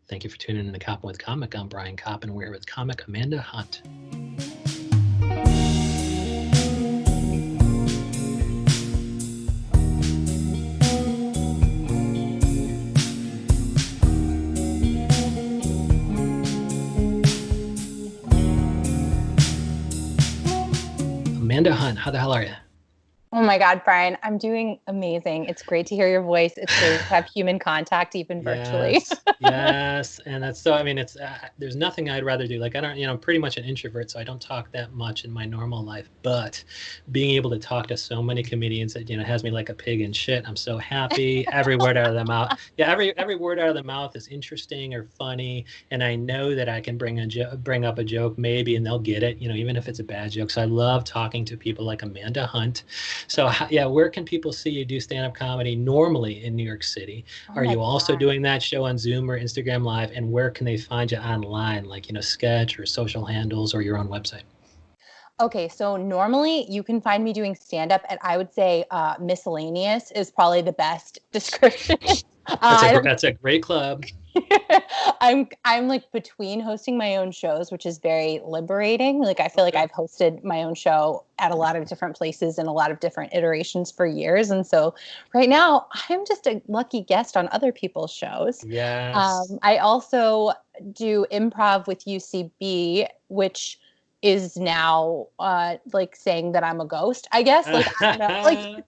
Thank you for tuning in to Koppen with Comic. I'm Brian Koppen. We're here with comic Amanda Hunt. Amanda Hunt, how the hell are you? Oh my God, Brian, I'm doing amazing. It's great to hear your voice. It's great to have human contact, even virtually. Yes, yes, and that's so. I mean, it's there's nothing I'd rather do. Like I don't, I'm pretty much an introvert, so I don't talk that much in my normal life. But being able to talk to so many comedians, that has me like a pig in shit. I'm so happy. Every word out of the mouth, yeah, every word out of the mouth is interesting or funny, and I know that I can bring up a joke maybe, and they'll get it. Even if it's a bad joke. So I love talking to people like Amanda Hunt. So yeah, where can people see you do stand-up comedy normally in New York City? Oh Are my you also God. doing that show on Zoom or Instagram Live? And where can they find you online, like, Sketch or social handles or your own website? Okay, so normally you can find me doing stand-up, and I would say miscellaneous is probably the best description. That's a I don't that's a great club. I'm like between hosting my own shows, which is very liberating. Like I feel like Okay. I've hosted my own show at a lot of different places and a lot of different iterations for years. And so right now I'm just a lucky guest on other people's shows. Yes. I also do improv with UCB, which is now like saying that I'm a ghost, I guess. Like I don't know. Like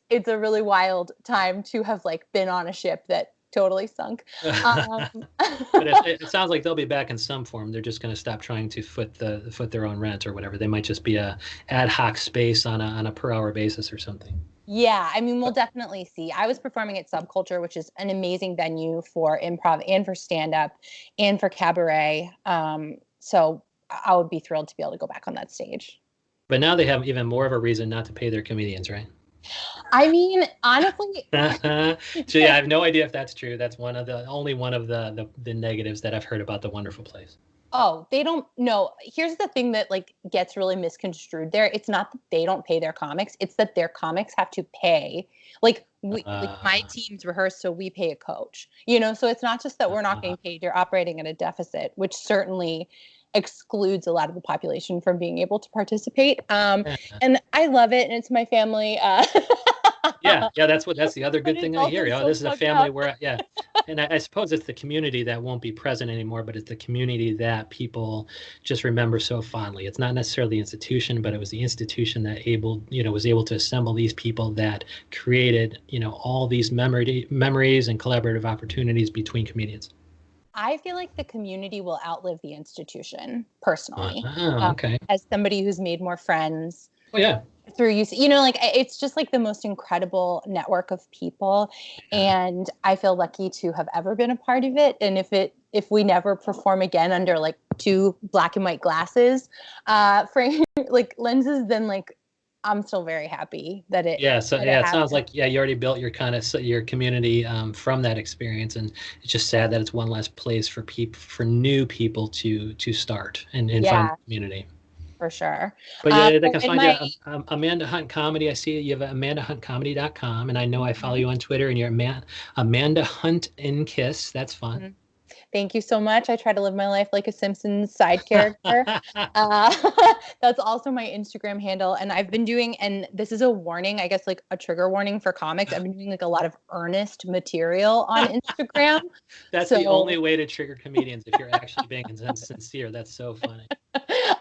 it's a really wild time to have like been on a ship that totally sunk. Um, But it sounds like they'll be back in some form. They're just going to stop trying to foot their own rent or whatever. They might just be a ad hoc space on a per hour basis or something. yeah, I mean, we'll definitely see. I was performing at Subculture, which is an amazing venue for improv and for stand up and for cabaret. So I would be thrilled to be able to go back on that stage. But now they have even more of a reason not to pay their comedians, right? I mean, honestly, So yeah, I have no idea if that's true. That's only one of the negatives that I've heard about the wonderful place. oh, they don't know. Here's the thing that like gets really misconstrued there. It's not that they don't pay their comics, it's that their comics have to pay. Like my Uh, teams rehearse, so we pay a coach. So it's not just that we're not uh, getting paid, you're operating at a deficit, which certainly excludes a lot of the population from being able to participate. yeah. And I love it, and it's my family. Yeah, that's the other But good it's thing I hear. also Oh, so this is a fucked family up. where, yeah. And I suppose it's the community that won't be present anymore, but it's the community that people just remember so fondly. It's not necessarily the institution, but it was the institution that was able to assemble these people that created, all these memories and collaborative opportunities between comedians. I feel like the community will outlive the institution personally. Okay. As somebody who's made more friends Well, yeah. through like it's just like the most incredible network of people, Yeah. and I feel lucky to have ever been a part of it. And if we never perform again under like two black and white glasses, frame like lenses, then like I'm still very happy that it Yeah, so that it yeah, it sounds happened. like you already built your community from that experience, and it's just sad that it's one less place for new people to start and find Yeah, the community. for sure. But yeah, they So can in find you my Amanda Hunt Comedy. I see you have amandahuntcomedy.com, and I know I follow Mhm, you on Twitter, and you're Amanda Hunt in Kiss. That's fun. mhm. Thank you so much. I try to live my life like a Simpsons side character. Uh, that's also my Instagram handle. And I've been doing, and this is a warning, I guess, like a trigger warning for comics. I've been doing like a lot of earnest material on Instagram. That's the only So way to trigger comedians if you're actually being sincere. That's so funny.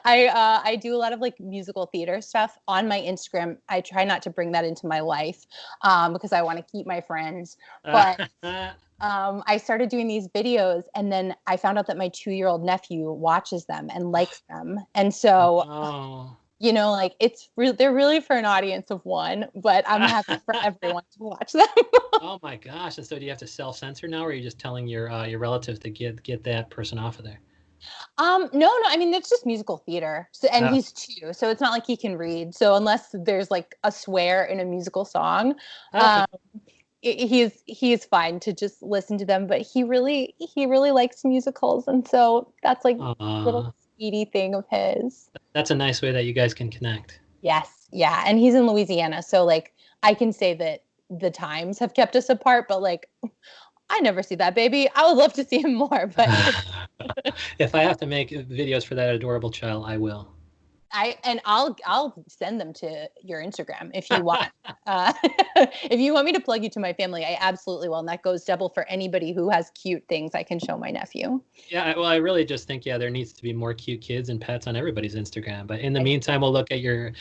I do a lot of like musical theater stuff on my Instagram. I try not to bring that into my life because I want to keep my friends. But I started doing these videos, and then I found out that my 2-year-old nephew watches them and likes them. And so, Oh. like they're really for an audience of one, but I'm happy for everyone to watch them. Oh my gosh. And so do you have to self-censor now, or are you just telling your relatives to get that person off of there? No, no, I mean it's just musical theater. So, and Oh, he's 2, so it's not like he can read. So unless there's like a swear in a musical song, okay. um, he's fine to just listen to them. But he really likes musicals, and so that's like a little Uh, speedy thing of his. that's a nice way that you guys can connect. Yes, yeah, and he's in Louisiana, so like I can say that the times have kept us apart, but like I never see that baby. I would love to see him more, but If I have to make videos for that adorable child, I will. I'll send them to your Instagram if you want. If you want me to plug you to my family, I absolutely will. And that goes double for anybody who has cute things I can show my nephew. Yeah, well, I really just think, yeah, there needs to be more cute kids and pets on everybody's Instagram. But in the meantime, we'll look at your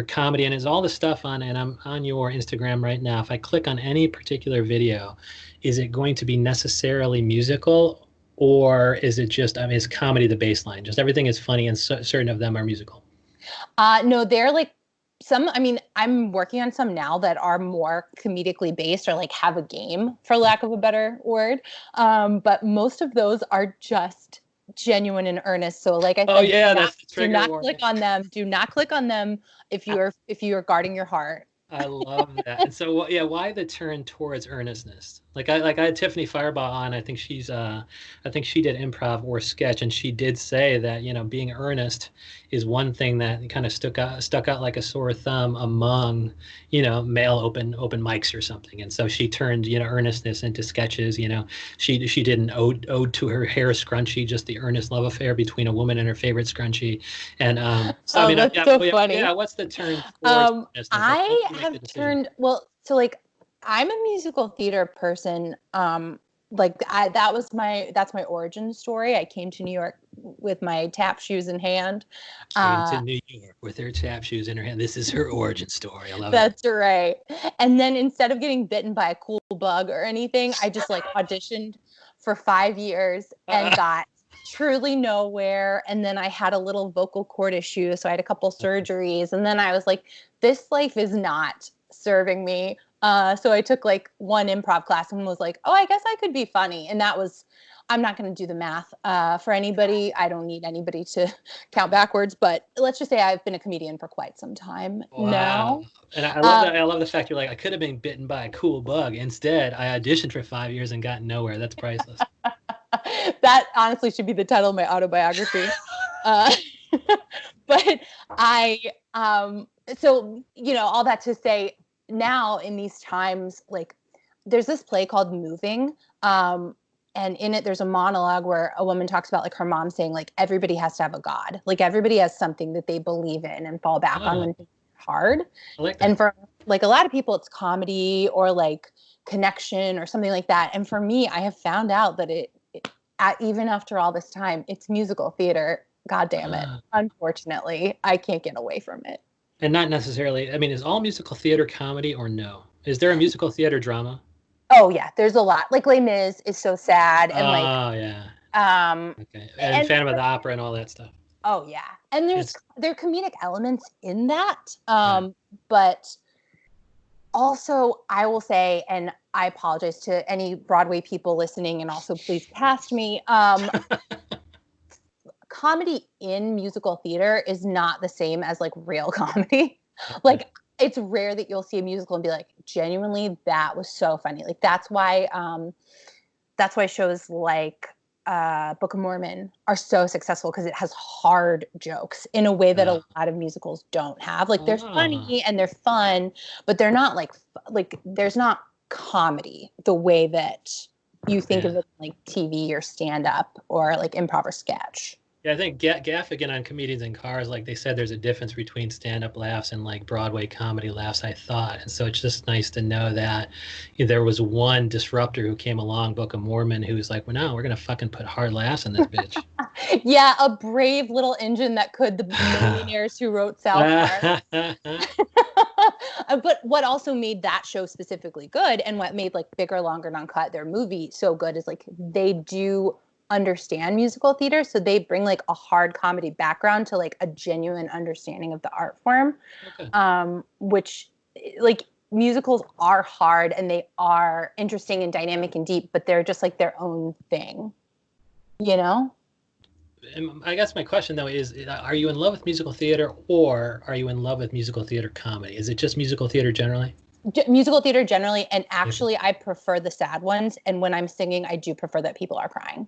comedy, and is all the stuff on, and I'm on your Instagram right now. If I click on any particular video, is it going to be necessarily musical, or is it just, I mean, is comedy the baseline? Just everything is funny, and certain of them are musical. No, they're like some, I mean, I'm working on some now that are more comedically based or like have a game, for lack of a better word. But most of those are just genuine and earnest. So like I said, Oh yeah, that's the do trigger not warning. click on them. Do not click on them if you're guarding your heart. I love that. And so, yeah, why the turn towards earnestness? Like I had Tiffany Firebaugh on. I think she did improv or sketch, and she did say that, being earnest is one thing that kind of stuck out like a sore thumb among, male open mics or something. And so she turned, earnestness into sketches. She did an ode to her hair scrunchie, just the earnest love affair between a woman and her favorite scrunchie. And so I mean, that's so funny. Yeah, what's the turn towards earnestness? I have turned, well, so like I'm a musical theater person. That's my origin story. I came to New York with my tap shoes in hand. Came to New York with her tap shoes in her hand. This is her origin story. I love That's right. And then instead of getting bitten by a cool bug or anything, I just like auditioned for 5 years and got truly nowhere. And then I had a little vocal cord issue, so I had a couple surgeries. And then I was like, this life is not serving me. So I took like one improv class and was like, oh, I guess I could be funny. And that was, I'm not going to do the math for anybody. I don't need anybody to count backwards, but let's just say I've been a comedian for quite some time now. And I love that. I love the fact you're like, I could have been bitten by a cool bug. Instead, I auditioned for 5 years and got nowhere. That's priceless. That honestly should be the title of my autobiography. But so, all that to say, now in these times, like there's this play called Moving. And in it, there's a monologue where a woman talks about like her mom saying like, everybody has to have a God. Like everybody has something that they believe in and fall back on when things are hard. I like that. And for like a lot of people, it's comedy or like connection or something like that. And for me, I have found out that even after all this time, it's musical theater. God damn it. Unfortunately, I can't get away from it. And not necessarily, I mean, is all musical theater comedy or no? Is there a musical theater drama? Oh yeah, there's a lot. Like Les Mis is so sad, and okay, and Phantom of the Opera and all that stuff. Oh yeah, and there are comedic elements in that, but also I will say, and I apologize to any Broadway people listening, and also please cast me. Comedy in musical theater is not the same as like real comedy. Like it's rare that you'll see a musical and be like, genuinely, that was so funny. Like that's why shows like Book of Mormon are so successful, because it has hard jokes in a way that a lot of musicals don't have. Like they're funny and they're fun, but they're not like there's not comedy the way that you think of it like TV or stand up or like improv or sketch. Yeah, I think Gaffigan on Comedians in Cars, like they said, there's a difference between stand-up laughs and like Broadway comedy laughs, I thought. And so it's just nice to know that there was one disruptor who came along, Book of Mormon, who's like, well, no, we're going to fucking put hard laughs in this bitch. Yeah, a brave little engine that could, the millionaires who wrote South Park. But what also made that show specifically good, and what made like Bigger, Longer, and Uncut, their movie, so good, is like they do understand musical theater, so they bring like a hard comedy background to like a genuine understanding of the art form. Which like musicals are hard and they are interesting and dynamic and deep, but they're just like their own thing, And I guess my question though is, are you in love with musical theater, or are you in love with musical theater comedy? Is it just musical theater generally? Musical theater generally, and actually I prefer the sad ones, and when I'm singing I do prefer that people are crying.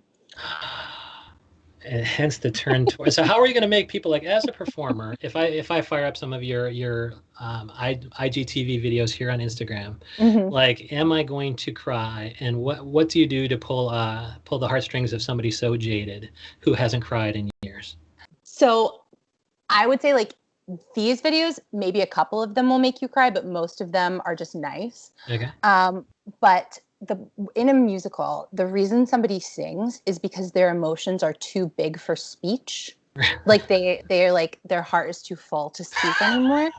And hence the turn toward. So how are you going to make people, like, as a performer, if I fire up some of your IGTV videos here on Instagram, Mhm. like, am I going to cry? And what do you do to pull the heartstrings of somebody so jaded who hasn't cried in years? So I would say like these videos, maybe a couple of them will make you cry, but most of them are just nice. Okay. But in a musical, the reason somebody sings is because their emotions are too big for speech. Like they're like their heart is too full to speak anymore.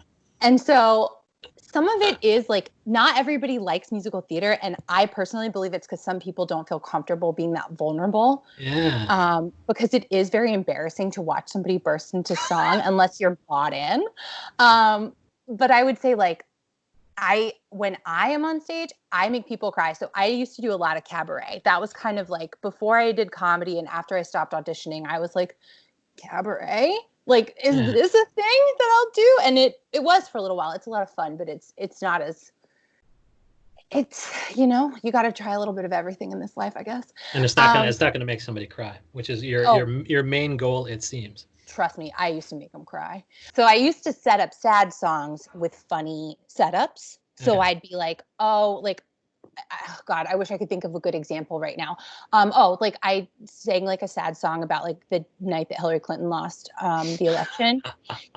And so some of it is like not everybody likes musical theater, and I personally believe it's because some people don't feel comfortable being that vulnerable. Yeah. Because it is very embarrassing to watch somebody burst into song unless you're bought in. Um, but I would say like when I am on stage, I make people cry. So I used to do a lot of cabaret. That was kind of like before I did comedy and after I stopped auditioning, I was like, cabaret? Like, is Yeah. this a thing that I'll do? And it was for a little while. It's a lot of fun, but it's not as it's you got to try a little bit of everything in this life, I guess. And it's not gonna make somebody cry, which is your Oh, your your main goal, it seems. trust me, I used to make them cry. So I used to set up sad songs with funny setups. So Okay. I'd be like, oh, like, God, I wish I could think of a good example right now. Like I sang like a sad song about like the night that Hillary Clinton lost the election.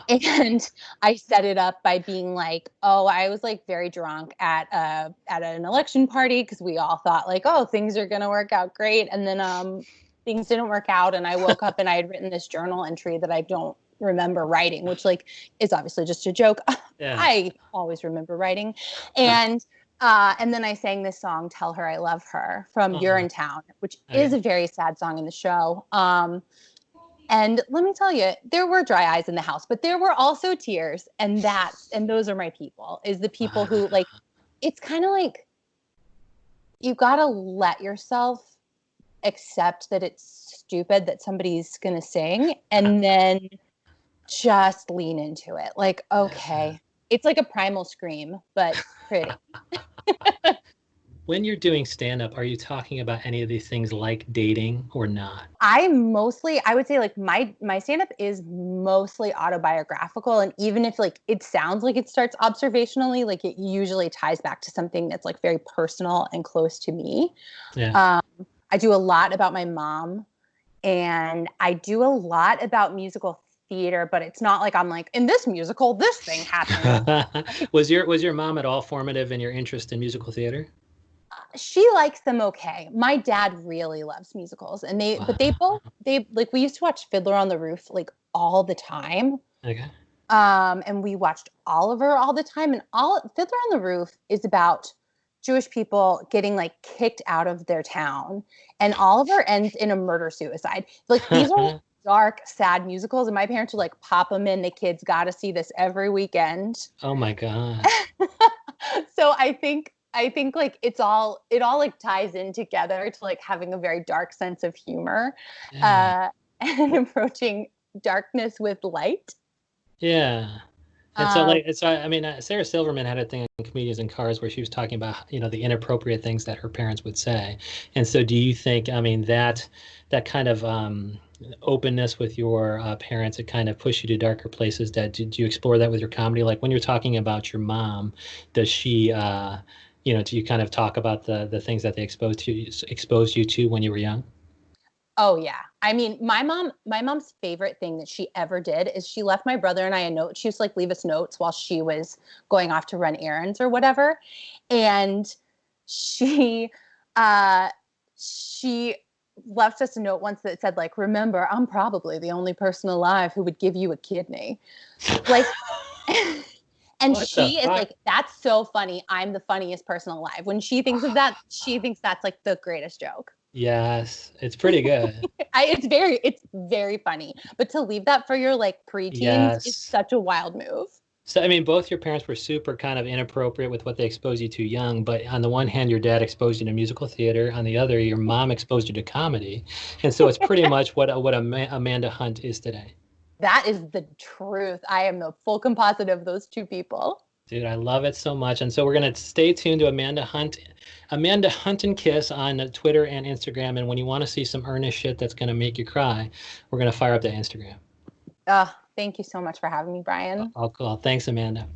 And I set it up by being like, oh, I was like very drunk at an election party because we all thought like, oh, things are gonna work out great. And then things didn't work out. And I woke up and I had written this journal entry that I don't remember writing, which like is obviously just a joke. Yeah. I always remember writing. And then I sang this song, Tell Her I Love Her from Uh-huh. Urinetown, which is Okay. a very sad song in the show. And let me tell you, there were dry eyes in the house, but there were also tears. And those are my people, is the people who Wow. like, it's kind of like you got to let yourself accept that it's stupid that somebody's going to sing and then just lean into it. Like, Yeah. okay, it's like a primal scream, but pretty. When you're doing stand-up, are you talking about any of these things like dating or not? I would say like my stand-up is mostly autobiographical, and even if like it sounds like it starts observationally, like it usually ties back to something that's like very personal and close to me. Yeah. um, I do a lot about my mom, and I do a lot about musical theater, but it's not like I'm like, in this musical this thing happened. Was your mom at all formative in your interest in musical theater? She likes them okay. My dad really loves musicals, and Wow. they like we used to watch Fiddler on the Roof like all the time. Okay. And we watched Oliver all the time, and all Fiddler on the Roof is about Jewish people getting like kicked out of their town, and Oliver ends in a murder suicide. Like these are dark, sad musicals, and my parents would like pop them in. The kids got to see this every weekend. Oh my God. So I think like it all like ties in together to like having a very dark sense of humor, Yeah. uh, and approaching darkness with light. Yeah. And so, Um, like, I mean, Sarah Silverman had a thing on Comedians in Cars where she was talking about, the inappropriate things that her parents would say. And so, do you think, I mean, that kind of openness with your parents, it kind of pushed you to darker places? Did you explore that with your comedy? Like when you're talking about your mom, does she, do you kind of talk about the things that they exposed you to when you were young? oh yeah. I mean, my mom's favorite thing that she ever did is she left my brother and I a note. She used to like leave us notes while she was going off to run errands or whatever. And she uh she left us a note once that said like, remember, I'm probably the only person alive who would give you a kidney. Like and What the she is fuck? like, that's so funny. I'm the funniest person alive. When she thinks of that, she thinks that's like the greatest joke. Yes, it's pretty good. It's very funny. But to leave that for your like preteens is Yes. such a wild move. So, I mean, both your parents were super kind of inappropriate with what they exposed you to young, but on the one hand, your dad exposed you to musical theater. On the other, your mom exposed you to comedy. And so it's pretty much what Amanda Hunt is today. That is the truth. I am the full composite of those two people. Dude, I love it so much. And so we're gonna stay tuned to Amanda Hunt and Kiss on Twitter and Instagram. And when you want to see some earnest shit that's gonna make you cry, we're gonna fire up that Instagram. Thank you so much for having me, Brian. All cool. Thanks, Amanda.